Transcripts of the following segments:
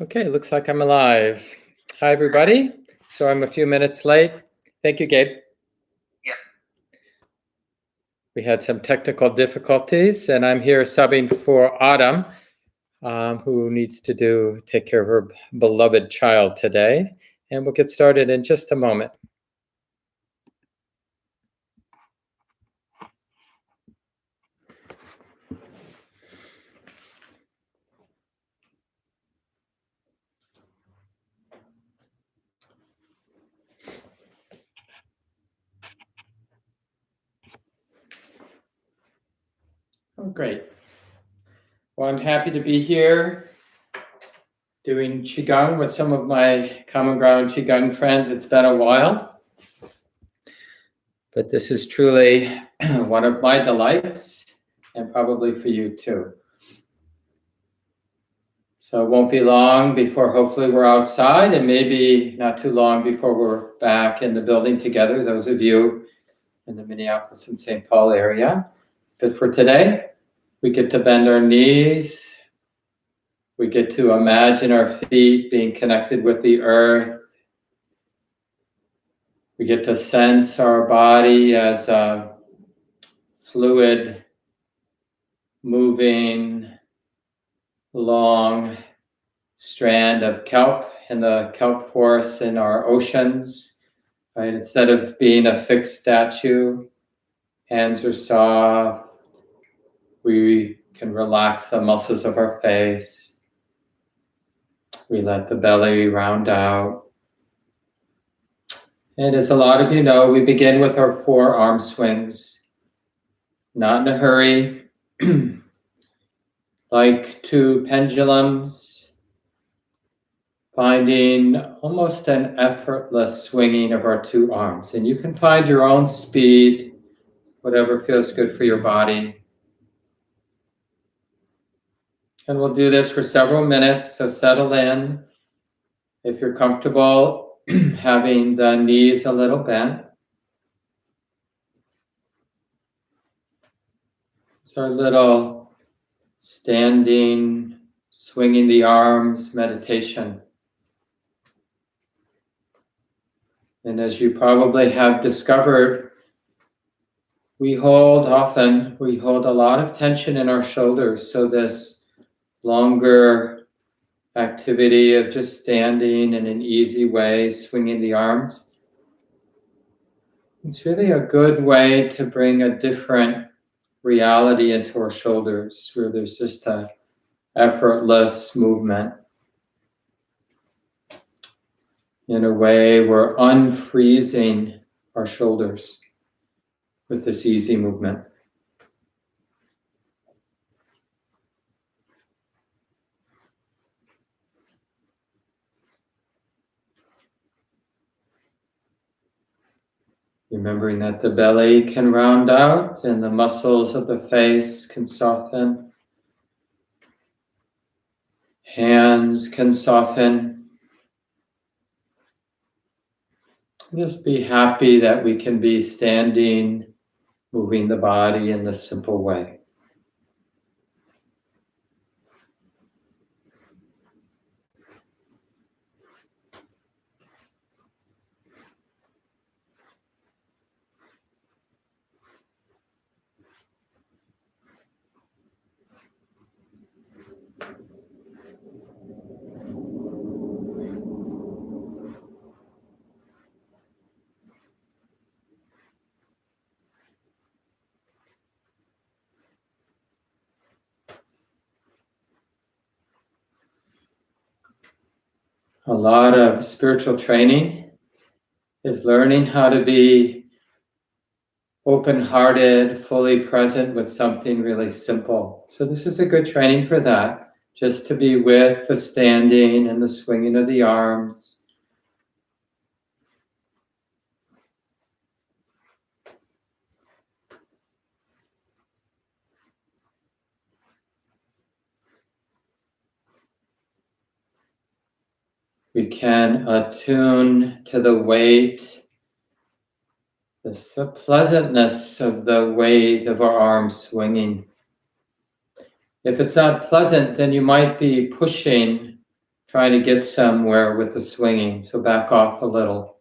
Okay, looks like I'm alive. Hi, everybody. So I'm a few minutes late. Thank you, Gabe. Yeah. We had some technical difficulties, and I'm here subbing for Autumn, who needs to take care of her beloved child today. And we'll get started in just a moment. Oh, great. Well, I'm happy to be here doing Qigong with some of my Common Ground Qigong friends. It's been a while, but this is truly one of my delights, and probably for you too. So it won't be long before hopefully we're outside, and maybe not too long before we're back in the building together, those of you in the Minneapolis and St. Paul area. But for today, we get to bend our knees. We get to imagine our feet being connected with the earth. We get to sense our body as a fluid, moving, long strand of kelp in the kelp forests in our oceans, right? Instead of being a fixed statue, hands are soft. We can relax the muscles of our face. We let the belly round out. And as a lot of you know, we begin with our forearm swings, not in a hurry, like two pendulums, finding almost an effortless swinging of our two arms. And you can find your own speed, whatever feels good for your body. And we'll do this for several minutes, so settle in. If you're comfortable having the knees a little bent. It's our little standing, swinging the arms meditation. And as you probably have discovered, we hold a lot of tension in our shoulders. So this longer activity of just standing in an easy way, swinging the arms, it's really a good way to bring a different reality into our shoulders, where there's just a effortless movement. In a way, we're unfreezing our shoulders with this easy movement. Remembering that the belly can round out and the muscles of the face can soften. Hands can soften. Just be happy that we can be standing, moving the body in this simple way. A lot of spiritual training is learning how to be open-hearted, fully present with something really simple. So this is a good training for that, just to be with the standing and the swinging of the arms. We can attune to the weight, the pleasantness of the weight of our arms swinging. If it's not pleasant, then you might be pushing, trying to get somewhere with the swinging, so back off a little.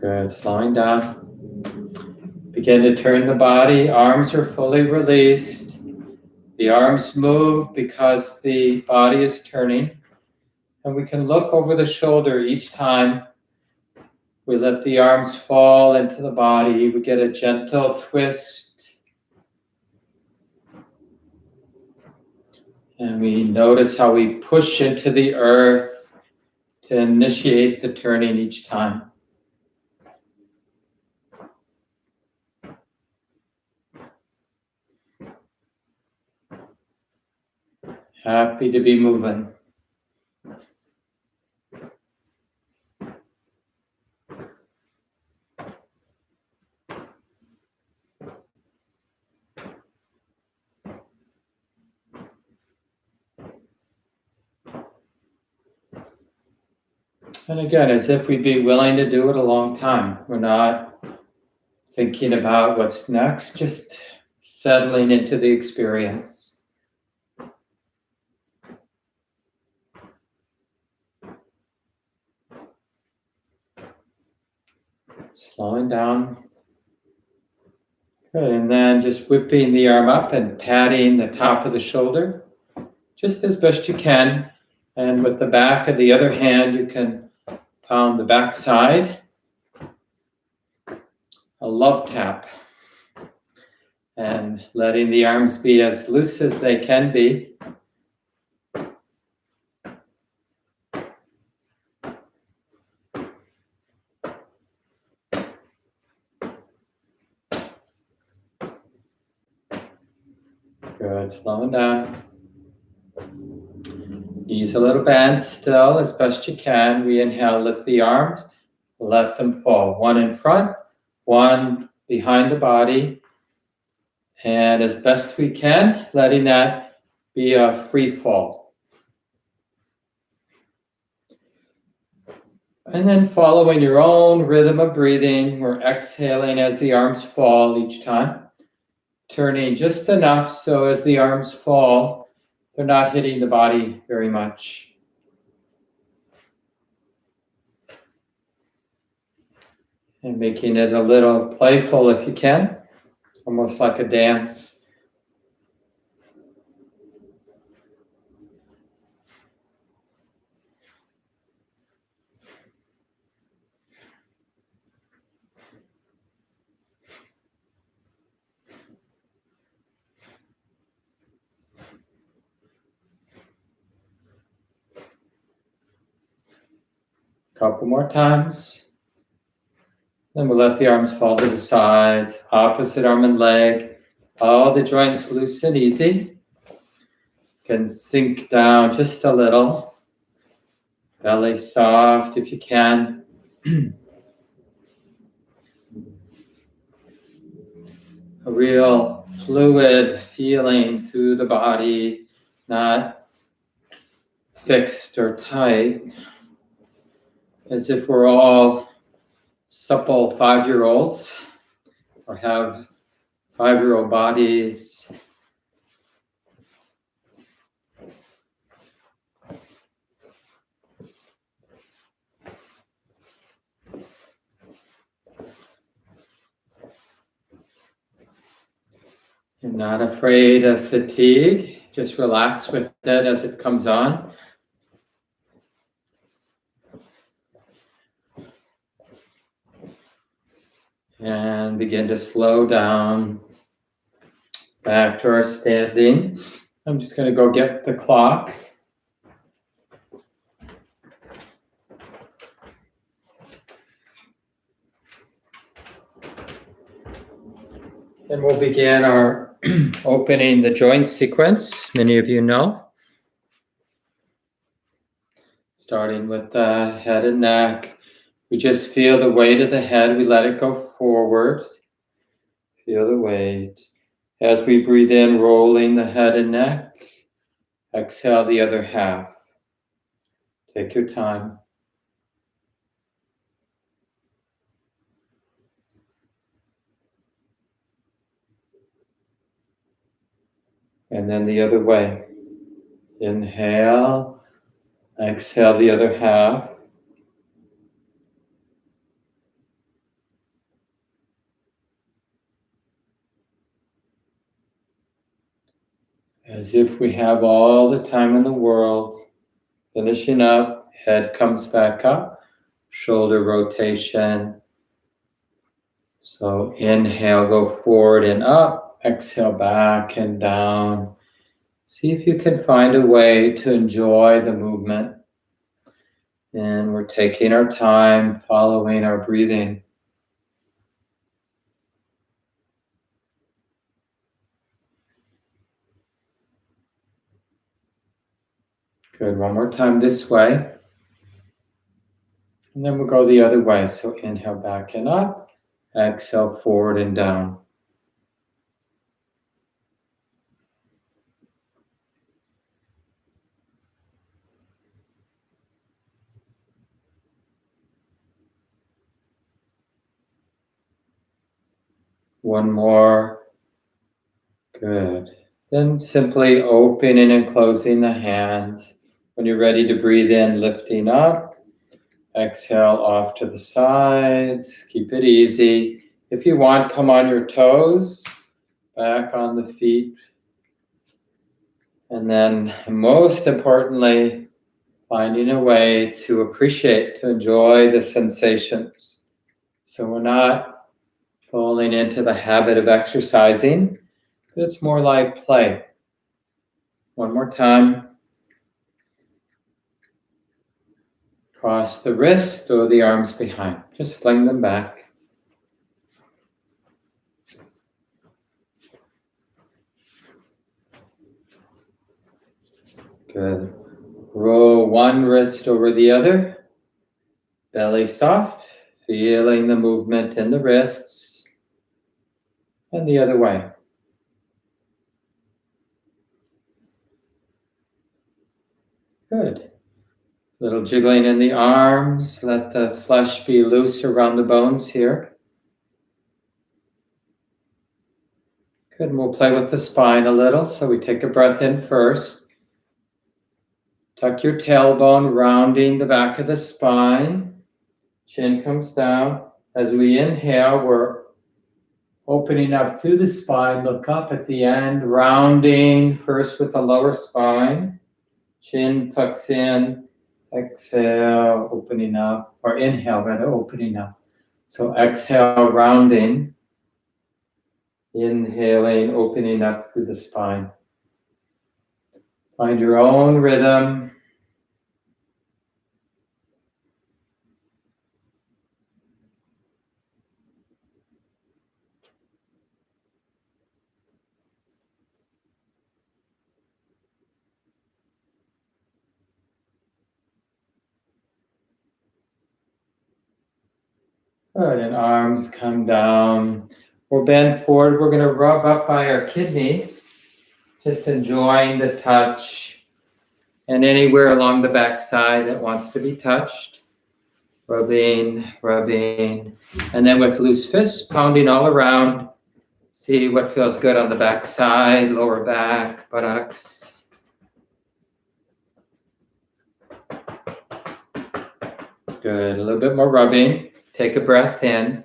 Good, slowing down. Begin to turn the body, arms are fully released. The arms move because the body is turning. And we can look over the shoulder each time we let the arms fall into the body. We get a gentle twist. And we notice how we push into the earth to initiate the turning each time. Happy to be moving. And again, as if we'd be willing to do it a long time. We're not thinking about what's next, just settling into the experience. Slowing down. Good, and then just whipping the arm up and patting the top of the shoulder, just as best you can. And with the back of the other hand, you can pound the back side. A love tap. And letting the arms be as loose as they can be. Good, slowing down. Knees a little bent still as best you can. We inhale, lift the arms, let them fall. One in front, one behind the body. And as best we can, letting that be a free fall. And then following your own rhythm of breathing, we're exhaling as the arms fall each time. Turning just enough so as the arms fall, they're not hitting the body very much. And making it a little playful if you can, almost like a dance. Couple more times. Then we'll let the arms fall to the sides, opposite arm and leg. All the joints loose and easy. Can sink down just a little. Belly soft if you can. A real fluid feeling through the body, not fixed or tight. As if we're all supple 5-year-olds or have 5-year-old bodies. You're not afraid of fatigue. Just relax with it as it comes on. And begin to slow down back to our standing. I'm just going to go get the clock. And we'll begin our opening the joint sequence, many of you know. Starting with the head and neck. We just feel the weight of the head. We let it go forward. Feel the weight. As we breathe in, rolling the head and neck. Exhale the other half. Take your time. And then the other way. Inhale. Exhale the other half. As if we have all the time in the world. Finishing up, head comes back up, shoulder rotation. So inhale, go forward and up, exhale back and down. See if you can find a way to enjoy the movement. And we're taking our time, following our breathing. Good, one more time this way. And then we'll go the other way. So inhale back and up, exhale forward and down. One more. Good. Then simply opening and closing the hands. When you're ready to breathe in, lifting up. Exhale off to the sides. Keep it easy. If you want, come on your toes. Back on the feet. And then most importantly, finding a way to appreciate, to enjoy the sensations. So we're not falling into the habit of exercising. It's more like play. One more time. Cross the wrist or the arms behind. Just fling them back. Good. Roll one wrist over the other. Belly soft. Feeling the movement in the wrists. And the other way. Good. Little jiggling in the arms. Let the flesh be loose around the bones here. Good. And we'll play with the spine a little. So we take a breath in first. Tuck your tailbone, rounding the back of the spine. Chin comes down. As we inhale, we're opening up through the spine. Look up at the end, rounding first with the lower spine. Chin tucks in. Exhale, opening up, or inhale rather, opening up. So exhale, rounding. Inhaling, opening up through the spine. Find your own rhythm. Good, and arms come down. We'll bend forward. We're going to rub up by our kidneys. Just enjoying the touch. And anywhere along the back side that wants to be touched. Rubbing, rubbing. And then with loose fists, pounding all around. See what feels good on the back side, lower back, buttocks. Good, a little bit more rubbing. Take a breath in.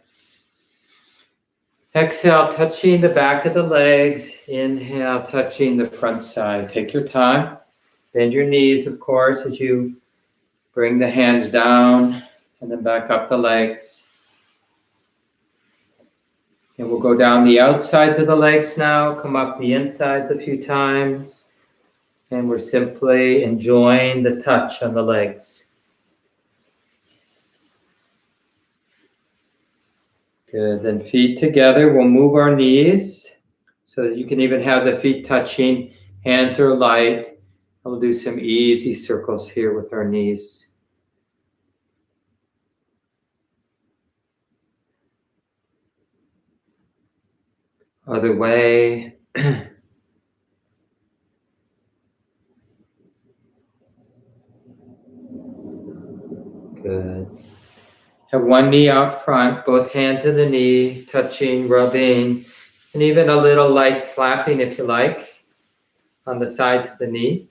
Exhale, touching the back of the legs. Inhale, touching the front side. Take your time. Bend your knees, of course, as you bring the hands down and then back up the legs. And we'll go down the outsides of the legs now, come up the insides a few times. And we're simply enjoying the touch on the legs. Good, then feet together, we'll move our knees so that you can even have the feet touching, hands are light. And we'll do some easy circles here with our knees. Other way. Good. Have one knee out front, both hands in the knee, touching, rubbing, and even a little light slapping if you like on the sides of the knee.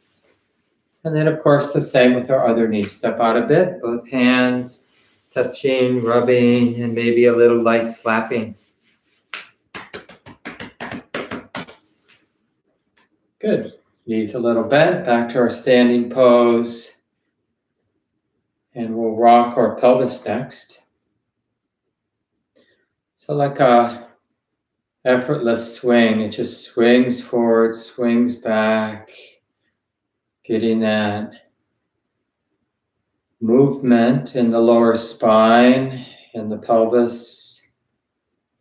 And then of course the same with our other knee. Step out a bit, both hands touching, rubbing, and maybe a little light slapping. Good. Knees a little bent, back to our standing pose. And we'll rock our pelvis next. So like a effortless swing, it just swings forward, swings back, getting that movement in the lower spine and the pelvis,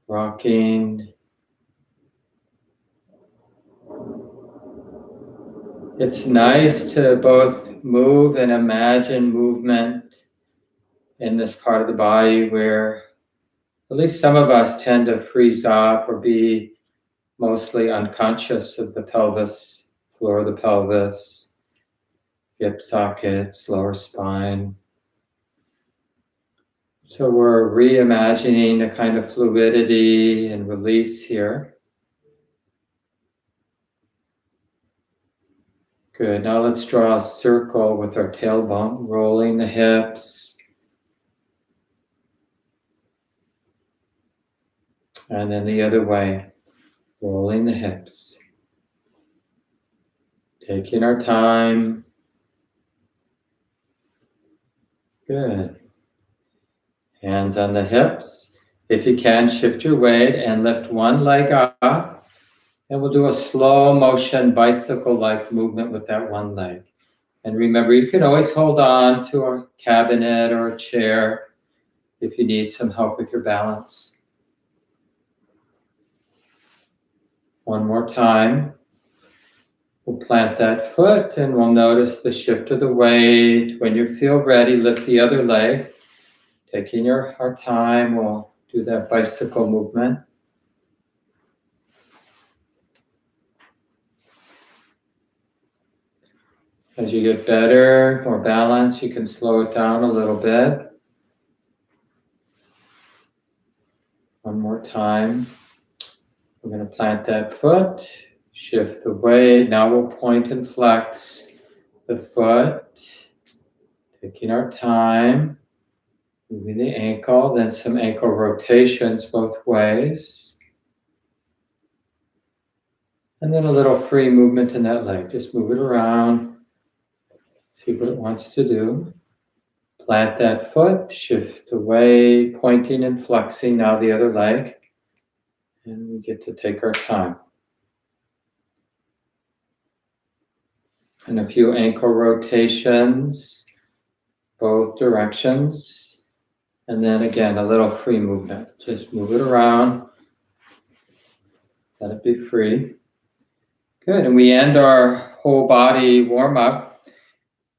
rocking. It's nice to both move and imagine movement in this part of the body where at least some of us tend to freeze up or be mostly unconscious of the pelvis, floor of the pelvis, hip sockets, lower spine. So we're reimagining a kind of fluidity and release here. Good. Now let's draw a circle with our tailbone, rolling the hips. And then the other way, rolling the hips. Taking our time. Good. Hands on the hips. If you can, shift your weight and lift one leg up. And we'll do a slow motion bicycle-like movement with that one leg. And remember, you can always hold on to a cabinet or a chair if you need some help with your balance. One more time. We'll plant that foot and we'll notice the shift of the weight. When you feel ready, lift the other leg. Taking our time, we'll do that bicycle movement. As you get better, more balance, you can slow it down a little bit. One more time. We're going to plant that foot, shift the weight. Now we'll point and flex the foot, taking our time, moving the ankle, then some ankle rotations both ways. And then a little free movement in that leg. Just move it around. See what it wants to do. Plant that foot, shift the weight, pointing and flexing now the other leg. And we get to take our time. And a few ankle rotations, both directions. And then again, a little free movement. Just move it around. Let it be free. Good, and we end our whole body warm-up.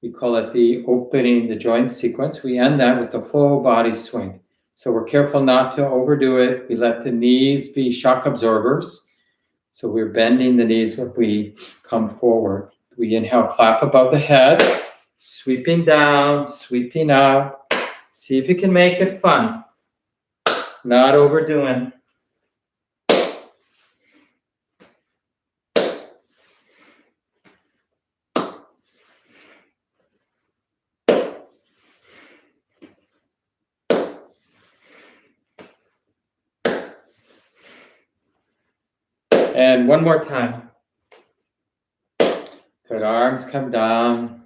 We call it the opening the joint sequence. We end that with the full body swing. So we're careful not to overdo it. We let the knees be shock absorbers. So we're bending the knees when we come forward. We inhale, clap above the head, sweeping down, sweeping up. See if you can make it fun. Not overdoing. And one more time. Good, arms come down.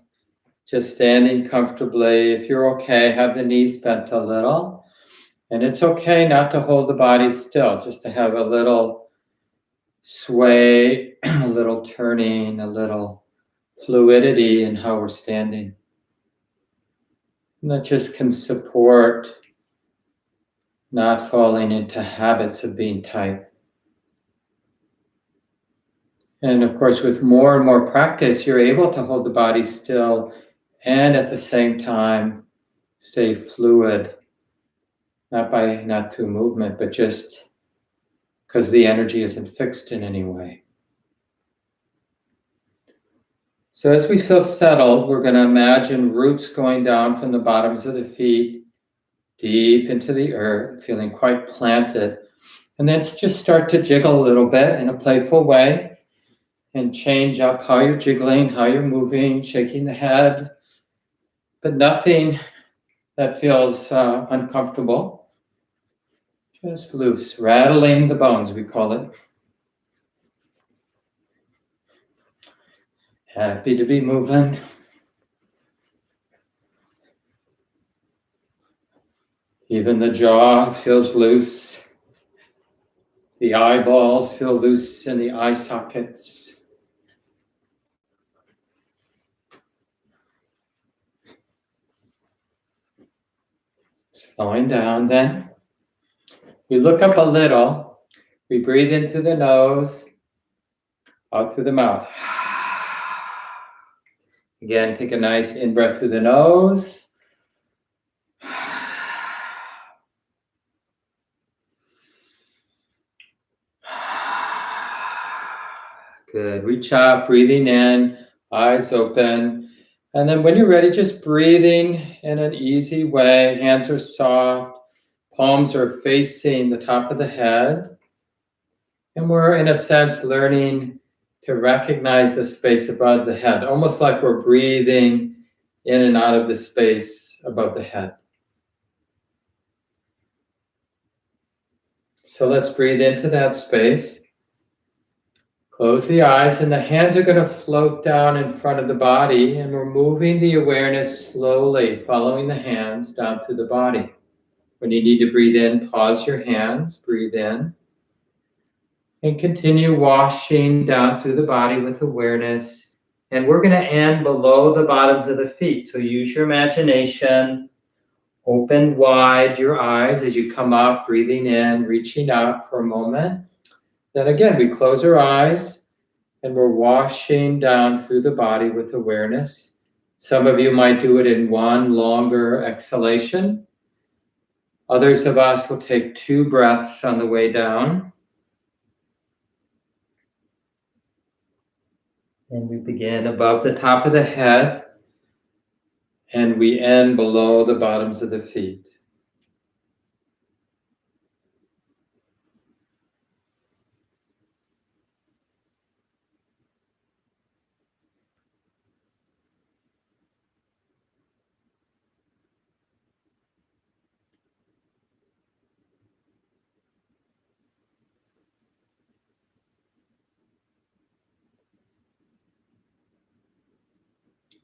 Just standing comfortably. If you're okay, have the knees bent a little. And it's okay not to hold the body still, just to have a little sway, a little turning, a little fluidity in how we're standing. And that just can support not falling into habits of being tight. And of course, with more and more practice, you're able to hold the body still and at the same time stay fluid, not through movement, but just because the energy isn't fixed in any way. So as we feel settled, we're going to imagine roots going down from the bottoms of the feet, deep into the earth, feeling quite planted. And then just start to jiggle a little bit in a playful way and change up how you're jiggling, how you're moving, shaking the head, but nothing that feels uncomfortable. Just loose, rattling the bones, we call it. Happy to be moving. Even the jaw feels loose. The eyeballs feel loose in the eye sockets. Slowing down then. We look up a little. We breathe in through the nose, out through the mouth. Again, take a nice in-breath through the nose. Good. Reach up, breathing in, eyes open. And then when you're ready, just breathing in an easy way. Hands are soft. Palms are facing the top of the head. And we're, in a sense, learning to recognize the space above the head, almost like we're breathing in and out of the space above the head. So let's breathe into that space. Close the eyes, and the hands are going to float down in front of the body, and we're moving the awareness slowly, following the hands down through the body. When you need to breathe in, pause your hands, breathe in, and continue washing down through the body with awareness. And we're going to end below the bottoms of the feet. So use your imagination, open wide your eyes as you come up, breathing in, reaching up for a moment. Then again, we close our eyes and we're washing down through the body with awareness. Some of you might do it in one longer exhalation. Others of us will take 2 breaths on the way down. And we begin above the top of the head and we end below the bottoms of the feet.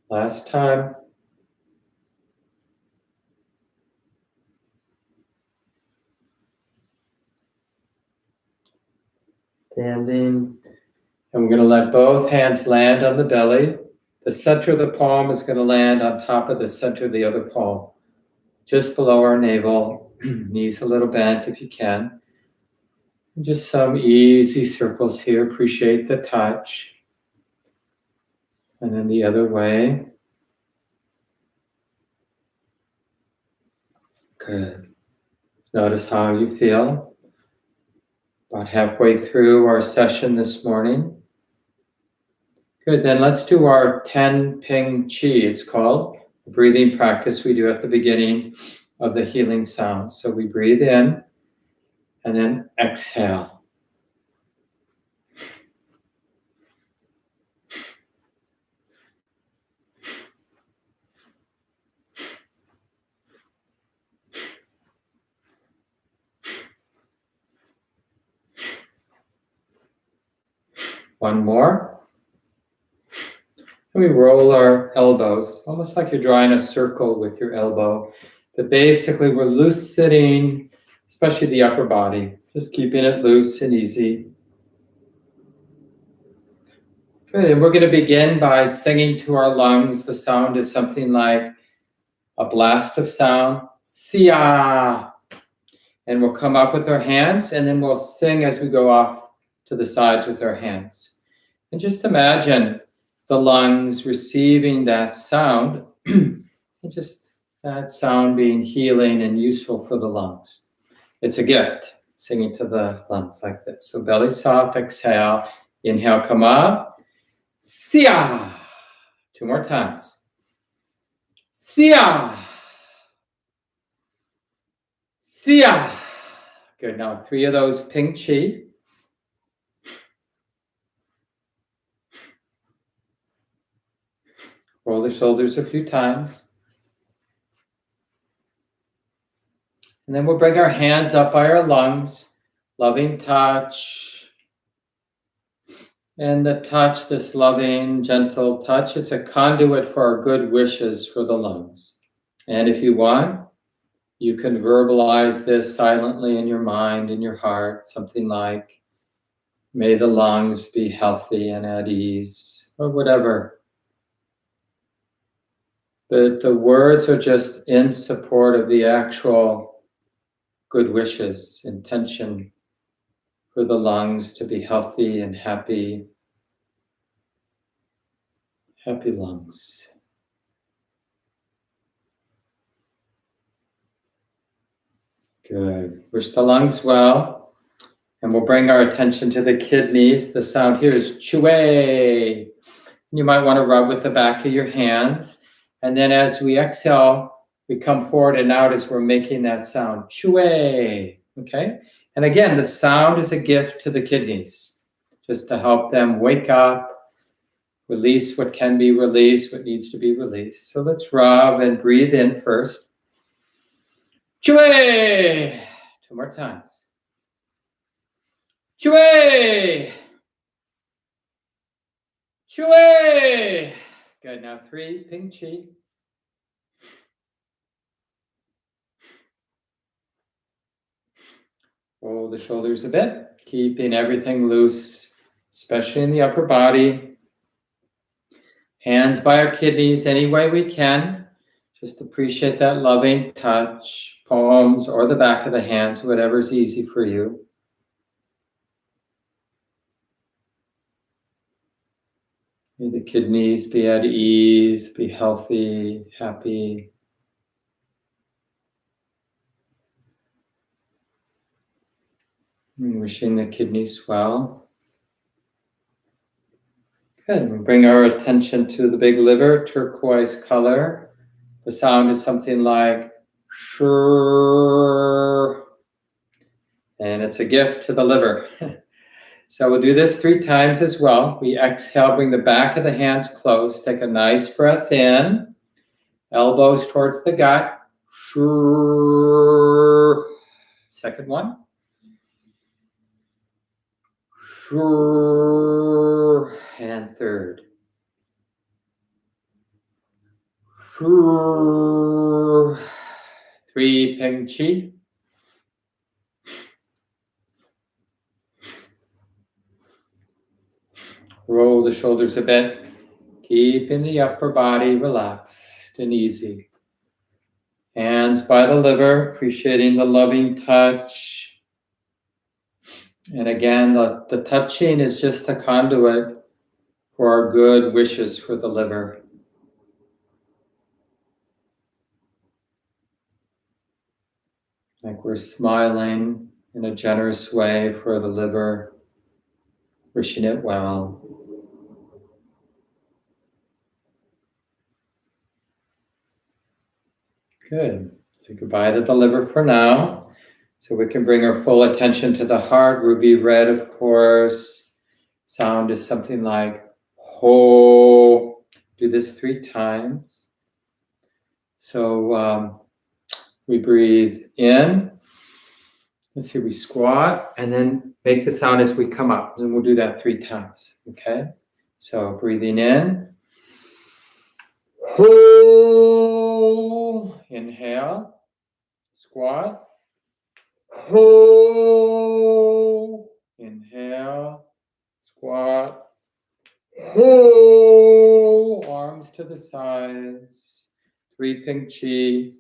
Last time. Standing. And we're going to let both hands land on the belly. The center of the palm is going to land on top of the center of the other palm. Just below our navel. Knees a little bent if you can. And just some easy circles here. Appreciate the touch. And then the other way. Good. Notice how you feel. About halfway through our session this morning. Good, then let's do our 10 Peng Chi, it's called. The breathing practice we do at the beginning of the healing sounds. So we breathe in and then exhale. One more. And we roll our elbows, almost like you're drawing a circle with your elbow. But basically we're loose sitting, especially the upper body, just keeping it loose and easy. Good, and we're going to begin by singing to our lungs. The sound is something like a blast of sound, Sia. And we'll come up with our hands, and then we'll sing as we go off to the sides with our hands. And just imagine the lungs receiving that sound, and just that sound being healing and useful for the lungs. It's a gift, singing to the lungs like this. So belly soft, exhale, inhale, come up, Sia. 2 more times. Sia. Sia. Good. Now 3 of those Ping Chi. Roll the shoulders a few times. And then we'll bring our hands up by our lungs. Loving touch. And the touch, this loving, gentle touch, it's a conduit for our good wishes for the lungs. And if you want, you can verbalize this silently in your mind, in your heart, something like, may the lungs be healthy and at ease, or whatever. But the words are just in support of the actual good wishes, intention for the lungs to be healthy and happy. Happy lungs. Good. Wish the lungs well. And we'll bring our attention to the kidneys. The sound here is Chui. You might want to rub with the back of your hands. And then as we exhale, we come forward and out as we're making that sound. Chui. Okay? And again, the sound is a gift to the kidneys, just to help them wake up, release what can be released, what needs to be released. So let's rub and breathe in first. Chui. 2 more times. Chui. Chui. Good. Now 3 Ping Chi. Roll the shoulders a bit, keeping everything loose, especially in the upper body. Hands by our kidneys any way we can. Just appreciate that loving touch, palms or the back of the hands, whatever's easy for you. May the kidneys be at ease, be healthy, happy. And wishing the kidneys well. Good. We'll bring our attention to the big liver, turquoise color. The sound is something like shur. And it's a gift to the liver. So we'll do this 3 times as well. We exhale, bring the back of the hands close. Take a nice breath in. Elbows towards the gut. Shur. Second one. Shur. And third. Shur. 3 Peng Chi. Roll the shoulders a bit. Keeping the upper body relaxed and easy. Hands by the liver, appreciating the loving touch. And again, the touching is just a conduit for our good wishes for the liver. Like we're smiling in a generous way for the liver, wishing it well. Good. Say goodbye to the liver for now. So we can bring our full attention to the heart. Ruby red, of course. Sound is something like ho. Do this 3 times. So we breathe in. Let's see, we squat and then make the sound as we come up. And we'll do that 3 times. Okay? So breathing in. Ho. Inhale. Squat. Ho. Inhale. Squat. Ho. Arms to the sides. 3 Ping Chi.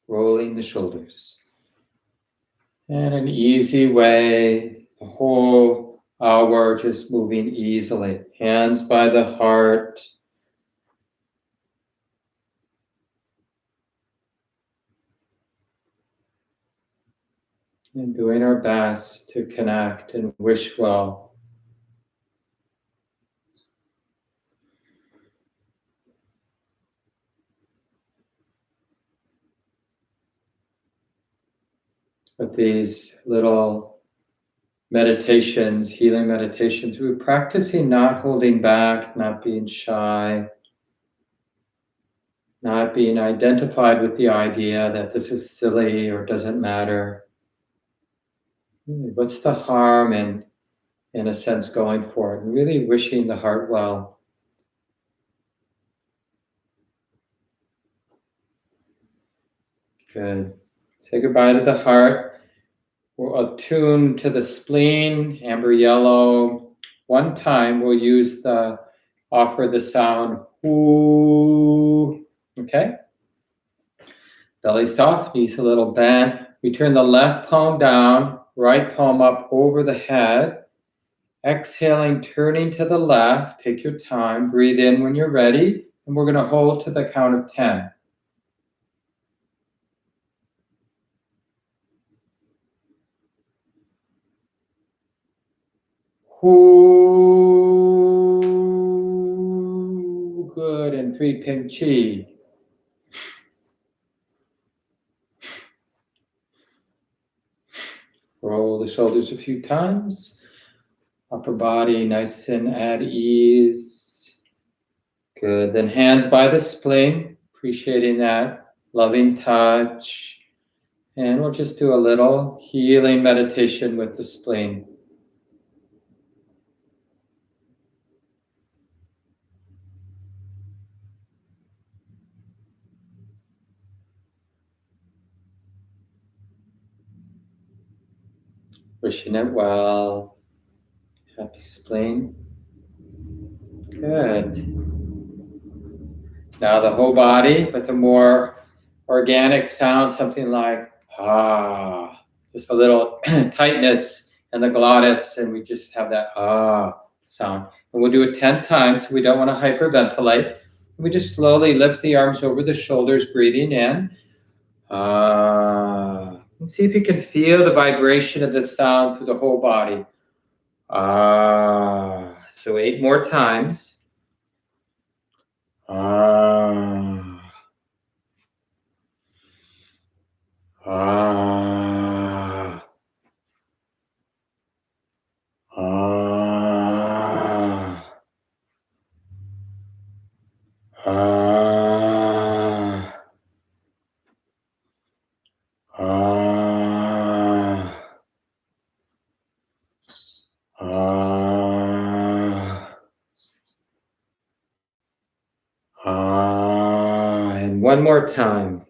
Rolling the shoulders. And an easy way, the whole hour just moving easily. Hands by the heart. And doing our best to connect and wish well. With these little meditations, healing meditations, we're practicing not holding back, not being shy, not being identified with the idea that this is silly or doesn't matter. What's the harm in a sense, going for it? And really wishing the heart well. Good. Say goodbye to the heart. We'll attune to the spleen, amber yellow. One time we'll offer the sound, ooh. Okay? Belly soft, knees a little bent. We turn the left palm down, right palm up over the head. Exhaling, turning to the left. Take your time. Breathe in when you're ready. And we're going to hold to the count of 10. Ooh, good. And 3, Peng Chi. Roll the shoulders a few times. Upper body nice and at ease. Good. Then hands by the spleen. Appreciating that loving touch. And we'll just do a little healing meditation with the spleen. Wishing it well. Happy spleen. Good. Now the whole body with a more organic sound, something like ah. Just a little tightness in the glottis, and we just have that ah sound. And we'll do it 10 times, so we don't want to hyperventilate. We just slowly lift the arms over the shoulders, breathing in. Ah. And see if you can feel the vibration of the sound through the whole body. Ah. So 8 more times. Ah. Ah. Ah. Ah. Ah. Ah. Ah. And one more time.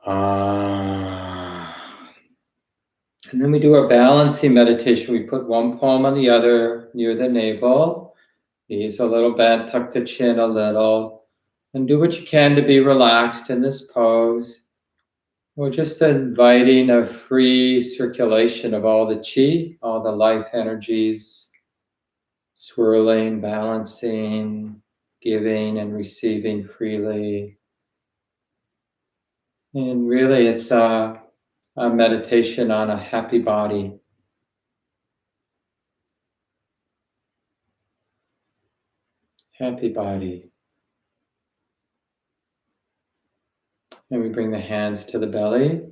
Ah. And then we do our balancing meditation. We put one palm on the other near the navel. Knees a little bent, tuck the chin a little. And do what you can to be relaxed in this pose. We're just inviting a free circulation of all the qi, all the life energies, swirling, balancing, giving and receiving freely. And really it's a meditation on a happy body. Happy body. And we bring the hands to the belly.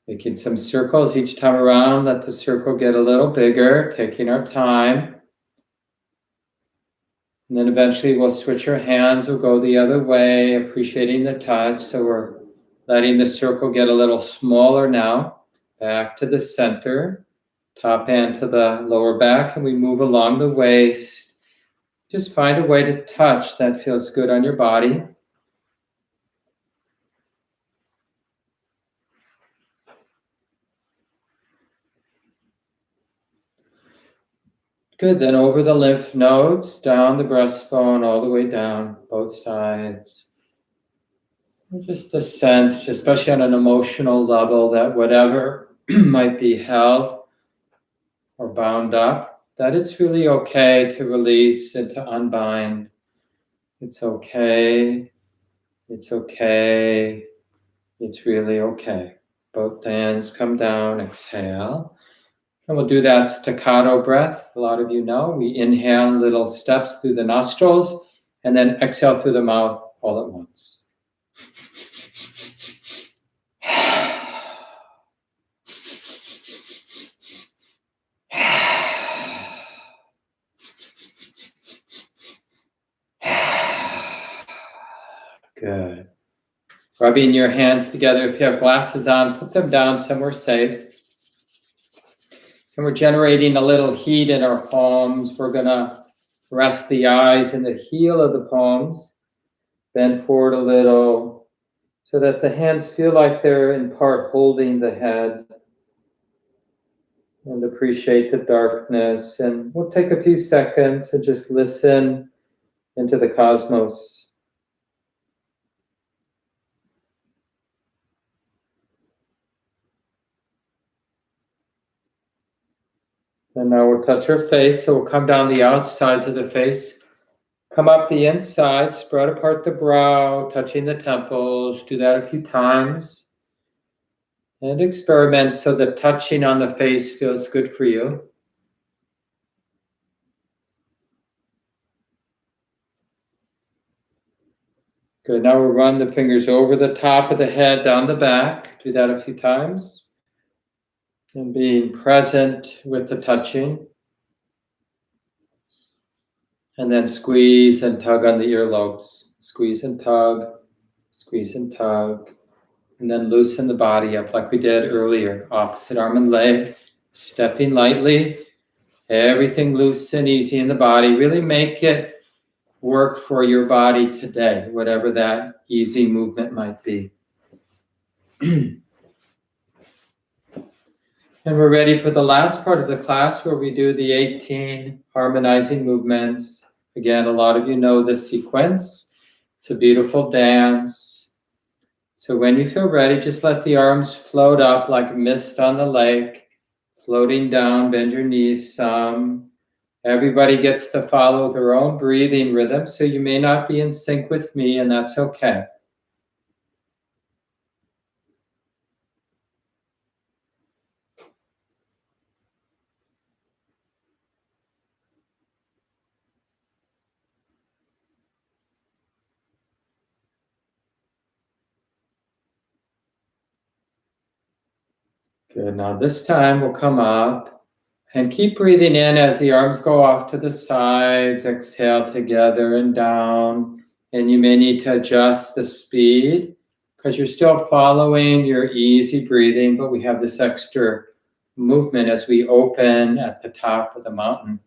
Making some circles each time around. Let the circle get a little bigger, taking our time. And then eventually we'll switch our hands. We'll go the other way, appreciating the touch. So we're letting the circle get a little smaller now. Back to the center. Top hand to the lower back. And we move along the waist. Just find a way to touch that feels good on your body. Good, then over the lymph nodes, down the breastbone, all the way down, both sides. And just the sense, especially on an emotional level, that whatever might be held or bound up, that it's really okay to release and to unbind. It's okay. It's okay. It's really okay. Both hands come down, exhale. And we'll do that staccato breath. A lot of you know. We inhale little steps through the nostrils and then exhale through the mouth all at once. Good. Rubbing your hands together. If you have glasses on, put them down somewhere safe. And we're generating a little heat in our palms. We're going to rest the eyes in the heel of the palms. Bend forward a little so that the hands feel like they're in part holding the head. And appreciate the darkness. And we'll take a few seconds and just listen into the cosmos. And now we'll touch our face, so we'll come down the outsides of the face, come up the inside, spread apart the brow, touching the temples. Do that a few times. And experiment so that touching on the face feels good for you. Good, now we'll run the fingers over the top of the head, down the back. Do that a few times. And being present with the touching. And then squeeze and tug on the earlobes. Squeeze and tug, squeeze and tug. And then loosen the body up like we did earlier. Opposite arm and leg, stepping lightly. Everything loose and easy in the body. Really make it work for your body today, whatever that easy movement might be. And we're ready for the last part of the class where we do the 18 harmonizing movements. Again, a lot of you know this sequence. It's a beautiful dance. So when you feel ready, just let the arms float up like mist on the lake, floating down, bend your knees some. Everybody gets to follow their own breathing rhythm, so you may not be in sync with me, and that's okay. Good, now this time we'll come up and keep breathing in as the arms go off to the sides, exhale together and down. And you may need to adjust the speed because you're still following your easy breathing, but we have this extra movement as we open at the top of the mountain.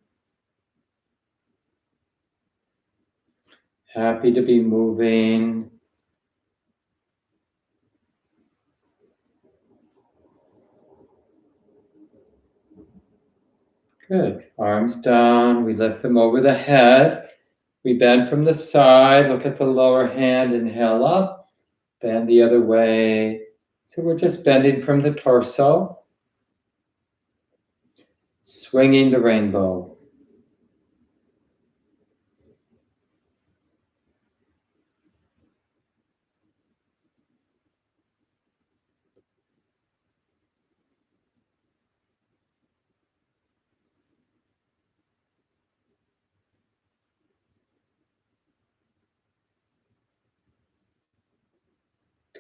Happy to be moving. Good. Arms down. We lift them over the head. We bend from the side. Look at the lower hand. Inhale up. Bend the other way. So we're just bending from the torso. Swinging the rainbow.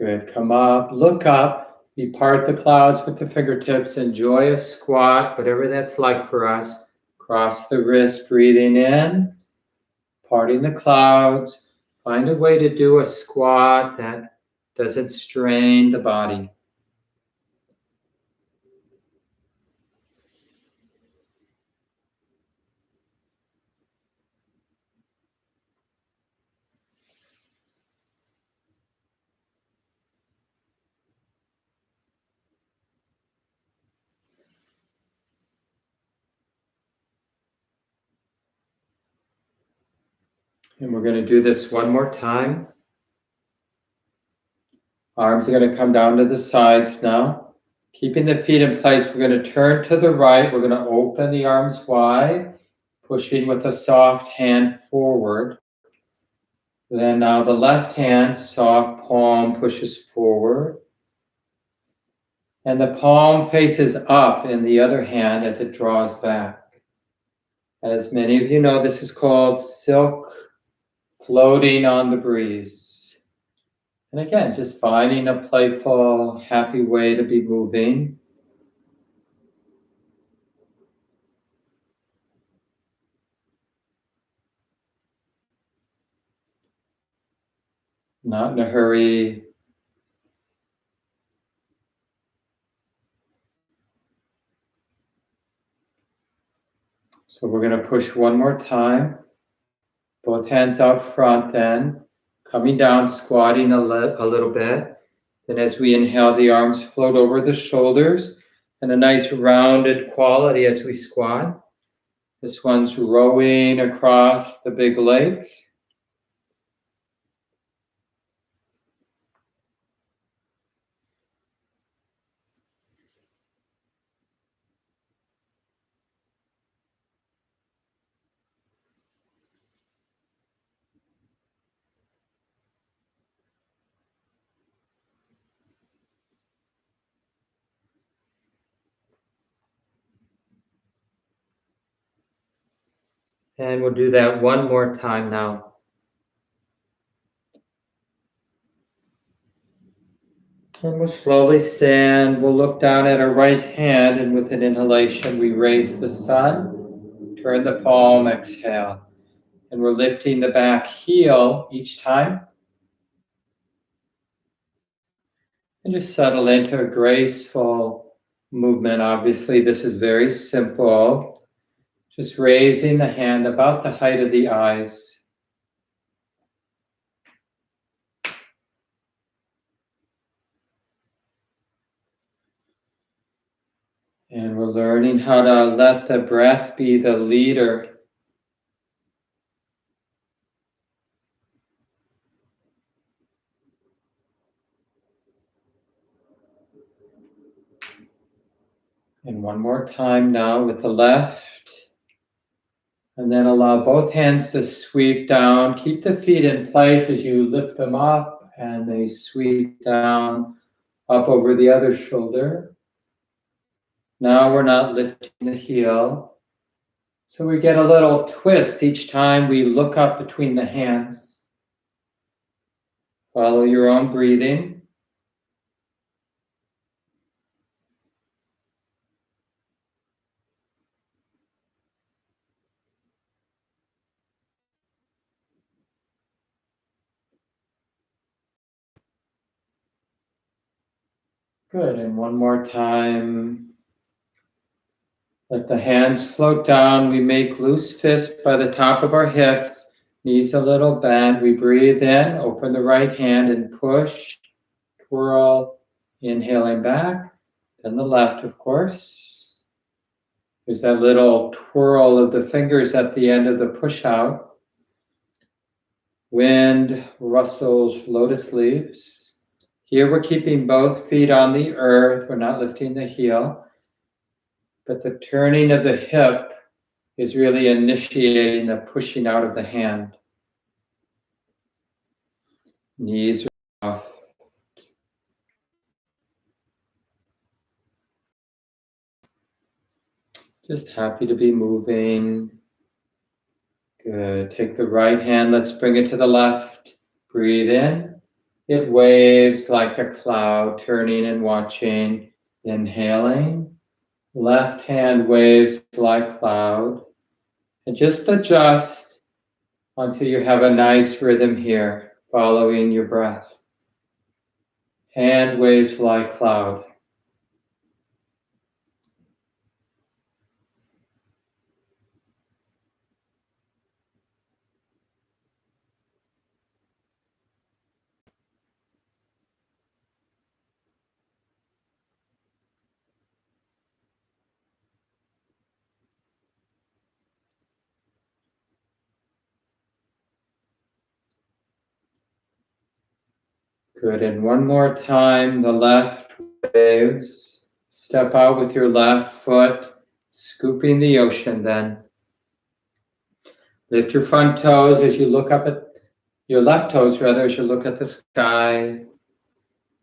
Good. Come up. Look up. We part the clouds with the fingertips. Enjoy a squat, whatever that's like for us. Cross the wrist, breathing in. Parting the clouds. Find a way to do a squat that doesn't strain the body. And we're going to do this one more time. Arms are going to come down to the sides now. Keeping the feet in place, we're going to turn to the right. We're going to open the arms wide, pushing with a soft hand forward. Then now the left hand, soft palm pushes forward. And the palm faces up in the other hand as it draws back. As many of you know, this is called silk floating on the breeze. And again, just finding a playful, happy way to be moving. Not in a hurry. So we're going to push one more time. Both hands out front then. Coming down, squatting a little bit. Then as we inhale, the arms float over the shoulders. And a nice rounded quality as we squat. This one's rowing across the big lake. And we'll do that one more time now. And we'll slowly stand. We'll look down at our right hand, and with an inhalation, we raise the sun. Turn the palm, exhale. And we're lifting the back heel each time. And just settle into a graceful movement. Obviously, this is very simple. Just raising the hand about the height of the eyes. And we're learning how to let the breath be the leader. And one more time now with the left. And then allow both hands to sweep down. Keep the feet in place as you lift them up and they sweep down up over the other shoulder. Now we're not lifting the heel. So we get a little twist each time we look up between the hands. Follow your own breathing. Good, and one more time. Let the hands float down. We make loose fists by the top of our hips, knees a little bent. We breathe in, open the right hand and push, twirl, inhaling back. Then the left, of course. There's that little twirl of the fingers at the end of the push out. Wind rustles lotus leaves. Here we're keeping both feet on the earth. We're not lifting the heel. But the turning of the hip is really initiating the pushing out of the hand. Knees are off. Just happy to be moving. Good. Take the right hand. Let's bring it to the left. Breathe in. It waves like a cloud, turning and watching. Inhaling. Left hand waves like cloud. And just adjust until you have a nice rhythm here, following your breath. Hand waves like cloud. Good, and one more time, the left waves. Step out with your left foot, scooping the ocean then. Lift your front toes as you look up at your left toes rather, as you look at the sky,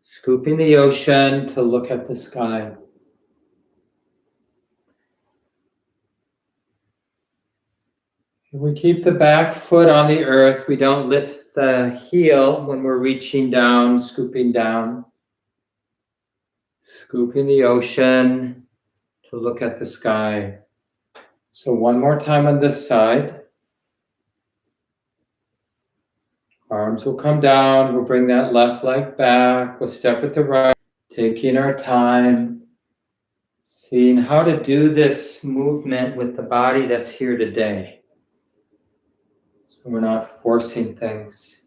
scooping the ocean to look at the sky. We keep the back foot on the earth. We don't lift the heel when we're reaching down, scooping down. Scooping the ocean to look at the sky. So one more time on this side. Arms will come down. We'll bring that left leg back. We'll step with the right, taking our time, seeing how to do this movement with the body that's here today. So we're not forcing things.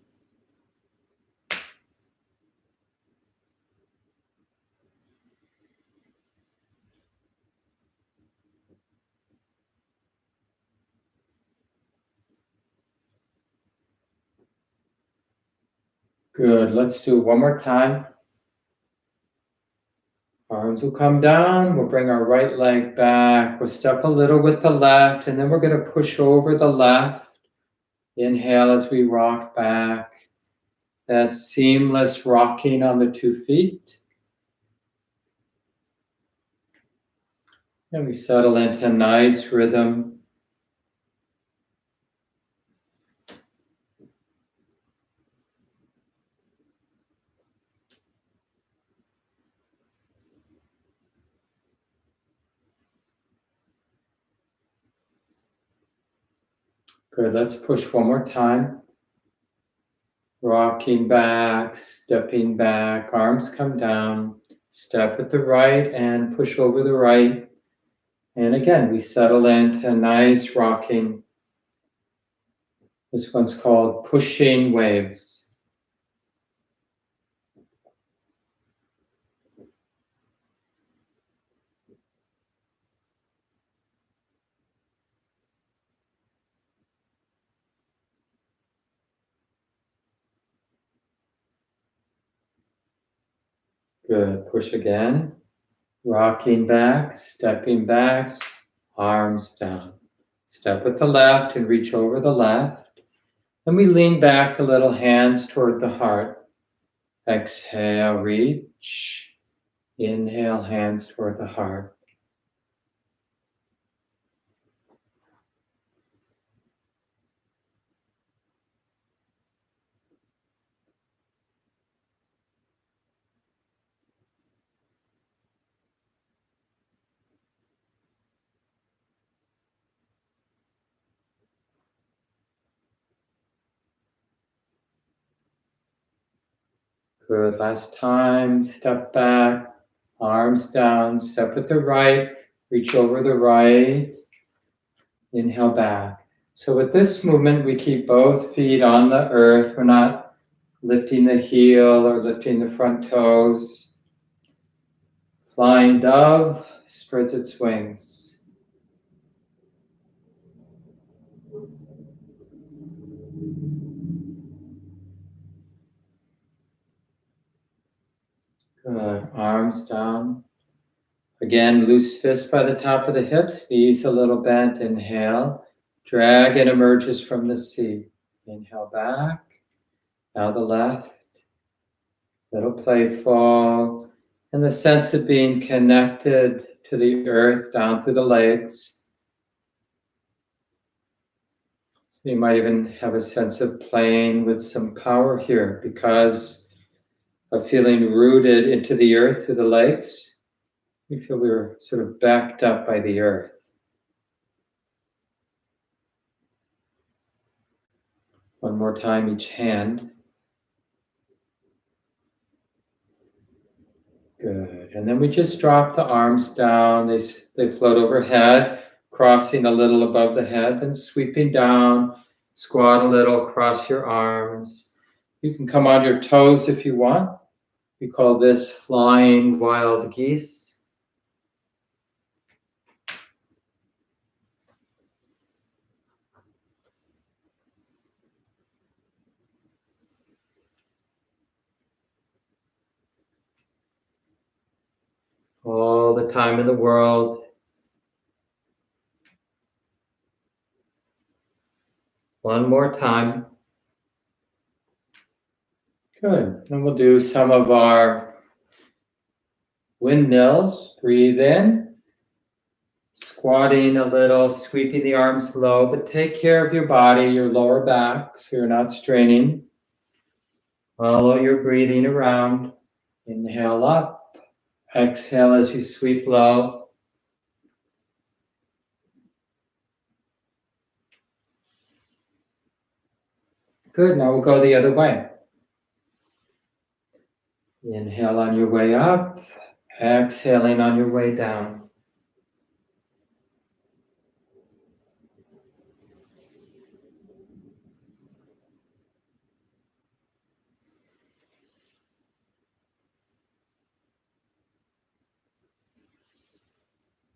Good. Let's do it one more time. Arms will come down. We'll bring our right leg back. We'll step a little with the left, and then we're going to push over the left. Inhale as we rock back. That seamless rocking on the 2 feet. And we settle into a nice rhythm. Good, let's push one more time. Rocking back, stepping back, arms come down. Step with the right and push over the right. And again, we settle into nice rocking. This one's called pushing waves. Good, push again. Rocking back, stepping back, arms down. Step with the left and reach over the left. Then we lean back a little, hands toward the heart. Exhale, reach. Inhale, hands toward the heart. Good, last time, step back, arms down, step with the right, reach over the right, inhale back. So with this movement, we keep both feet on the earth. We're not lifting the heel or lifting the front toes. Flying dove spreads its wings. Good, arms down. Again, loose fist by the top of the hips, knees a little bent, inhale. Dragon emerges from the seat. Inhale back, now the left. Little playful, and the sense of being connected to the earth down through the legs. So you might even have a sense of playing with some power here because of feeling rooted into the earth through the legs. We feel we're sort of backed up by the earth. One more time, each hand. Good. And then we just drop the arms down. They float overhead, crossing a little above the head, then sweeping down. Squat a little, cross your arms. You can come on your toes if you want. We call this flying wild geese. All the time in the world. One more time. Good. And we'll do some of our windmills. Breathe in, squatting a little, sweeping the arms low, but take care of your body, your lower back, so you're not straining. Follow your breathing around. Inhale up, exhale as you sweep low. Good, now we'll go the other way. Inhale on your way up, exhaling on your way down.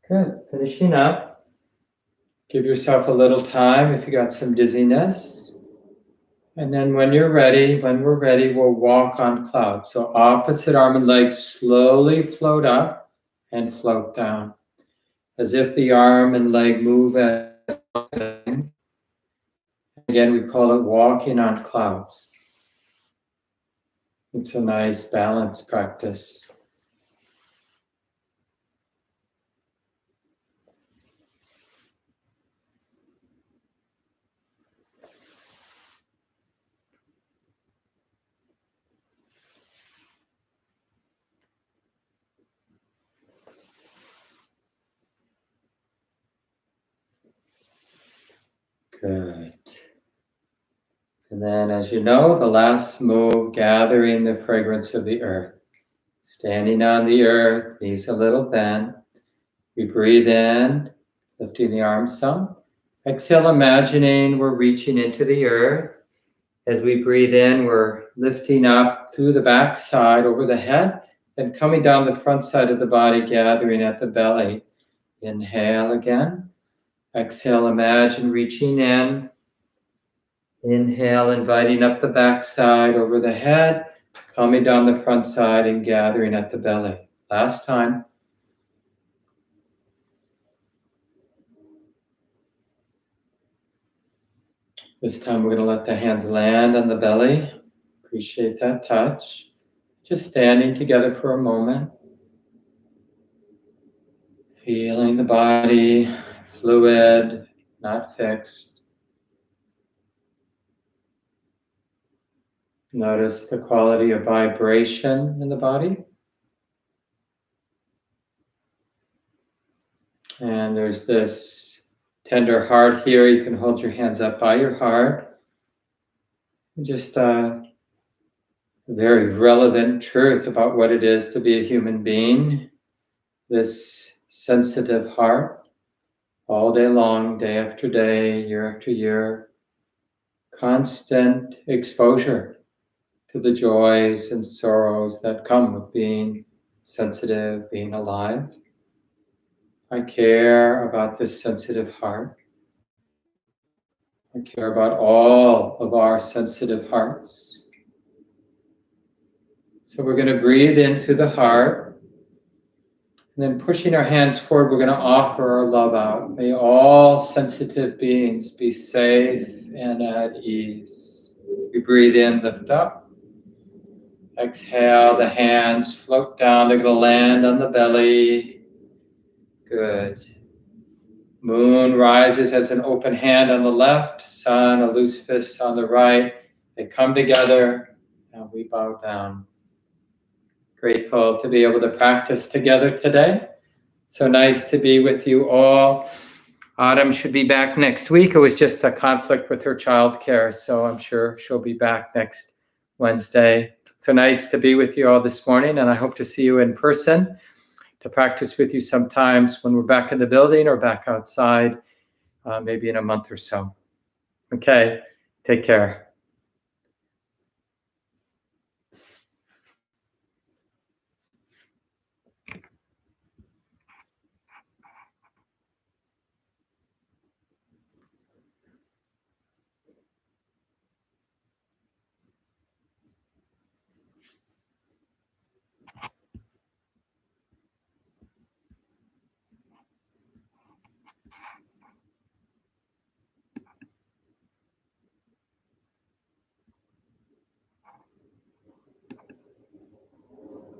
Good, finishing up. Give yourself a little time if you got some dizziness. And then when we're ready, we'll walk on clouds. So opposite arm and leg slowly float up and float down. As if the arm and leg move as again, we call it walking on clouds. It's a nice balance practice. Good. And then, as you know, the last move, gathering the fragrance of the earth. Standing on the earth, knees a little bent. We breathe in, lifting the arms some. Exhale, imagining we're reaching into the earth. As we breathe in, we're lifting up through the back side, over the head, then coming down the front side of the body, gathering at the belly. Inhale again. Exhale, imagine reaching in. Inhale, inviting up the back side, over the head, coming down the front side and gathering at the belly. Last time. This time we're going to let the hands land on the belly. Appreciate that touch. Just standing together for a moment. Feeling the body, fluid, not fixed. Notice the quality of vibration in the body. And there's this tender heart here. You can hold your hands up by your heart. Just a very relevant truth about what it is to be a human being. This sensitive heart, all day long, day after day, year after year. Constant exposure to the joys and sorrows that come with being sensitive, being alive. I care about this sensitive heart. I care about all of our sensitive hearts. So we're going to breathe into the heart. And then pushing our hands forward, we're going to offer our love out. May all sensitive beings be safe and at ease. We breathe in, lift up. Exhale, the hands float down. They're going to land on the belly. Good. Moon rises as an open hand on the left, sun, a loose fist on the right. They come together and we bow down. Grateful to be able to practice together today. So nice to be with you all. Autumn should be back next week. It was just a conflict with her childcare, so I'm sure she'll be back next Wednesday. So nice to be with you all this morning, and I hope to see you in person to practice with you sometimes when we're back in the building or back outside, maybe in a month or so. Okay, take care.